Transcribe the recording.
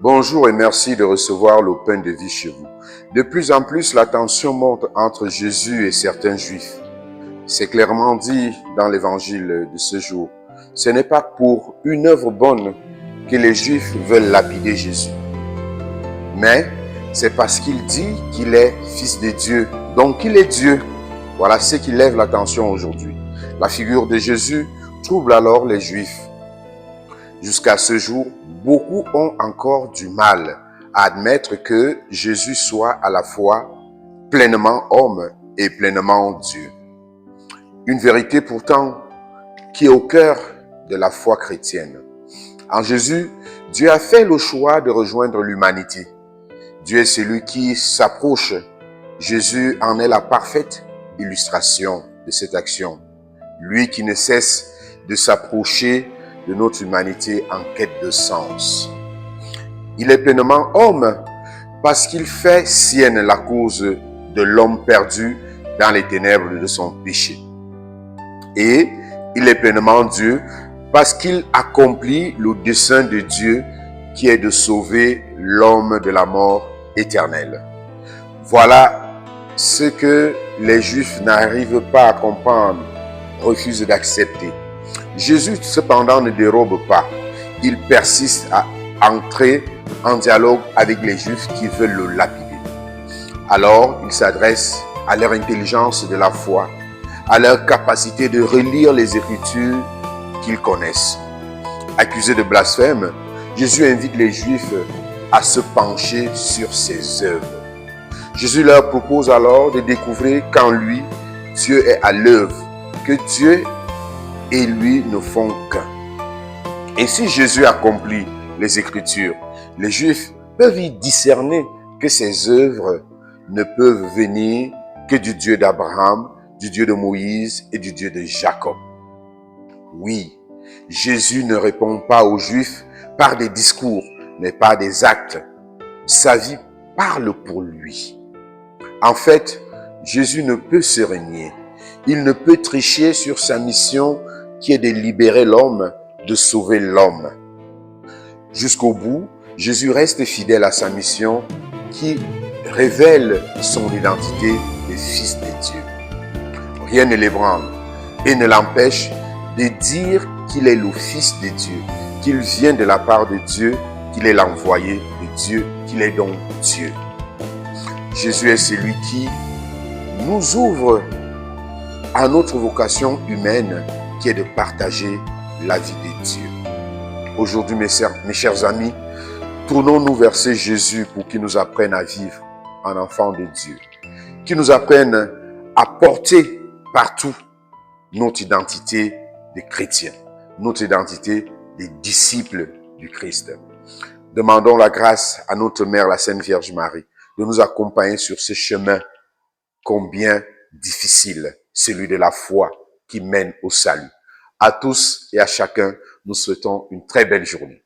Bonjour et merci de recevoir le pain de vie chez vous. De plus en plus, la tension monte entre Jésus et certains Juifs. C'est clairement dit dans l'évangile de ce jour. Ce n'est pas pour une œuvre bonne que les Juifs veulent lapider Jésus. Mais c'est parce qu'il dit qu'il est fils de Dieu, donc qu'il est Dieu. Voilà ce qui lève l'attention aujourd'hui. La figure de Jésus trouble alors les Juifs. Jusqu'à ce jour, beaucoup ont encore du mal à admettre que Jésus soit à la fois pleinement homme et pleinement Dieu. Une vérité pourtant qui est au cœur de la foi chrétienne. En Jésus, Dieu a fait le choix de rejoindre l'humanité. Dieu est celui qui s'approche. Jésus en est la parfaite illustration de cette action. Lui qui ne cesse de s'approcher de notre humanité en quête de sens. Il est pleinement homme parce qu'il fait sienne la cause de l'homme perdu dans les ténèbres de son péché. Et il est pleinement Dieu parce qu'il accomplit le dessein de Dieu qui est de sauver l'homme de la mort éternelle. Voilà ce que les Juifs n'arrivent pas à comprendre, refusent d'accepter. Jésus, cependant, ne dérobe pas. Il persiste à entrer en dialogue avec les Juifs qui veulent le lapider. Alors, il s'adresse à leur intelligence de la foi, à leur capacité de relire les Écritures qu'ils connaissent. Accusé de blasphème, Jésus invite les Juifs à se pencher sur ses œuvres. Jésus leur propose alors de découvrir qu'en lui, Dieu est à l'œuvre, que Dieu et lui ne font qu'un. Et si Jésus accomplit les Écritures, les Juifs peuvent y discerner que ses œuvres ne peuvent venir que du Dieu d'Abraham, du Dieu de Moïse et du Dieu de Jacob. Oui, Jésus ne répond pas aux Juifs par des discours, mais par des actes. Sa vie parle pour lui. En fait, Jésus ne peut se renier. Il ne peut tricher sur sa mission qui est de libérer l'homme, de sauver l'homme. Jusqu'au bout, Jésus reste fidèle à sa mission qui révèle son identité de fils de Dieu. Rien ne l'ébranle et ne l'empêche de dire qu'il est le fils de Dieu, qu'il vient de la part de Dieu, qu'il est l'envoyé de Dieu, qu'il est donc Dieu. Jésus est celui qui nous ouvre à notre vocation humaine qui est de partager la vie de Dieu. Aujourd'hui, mes chers amis, tournons-nous vers ce Jésus pour qu'il nous apprenne à vivre en enfant de Dieu, qu'il nous apprenne à porter partout notre identité de chrétien, notre identité de disciples du Christ. Demandons la grâce à notre Mère, la Sainte Vierge Marie, de nous accompagner sur ce chemin combien difficile, celui de la foi qui mène au salut. À tous et à chacun, nous souhaitons une très belle journée.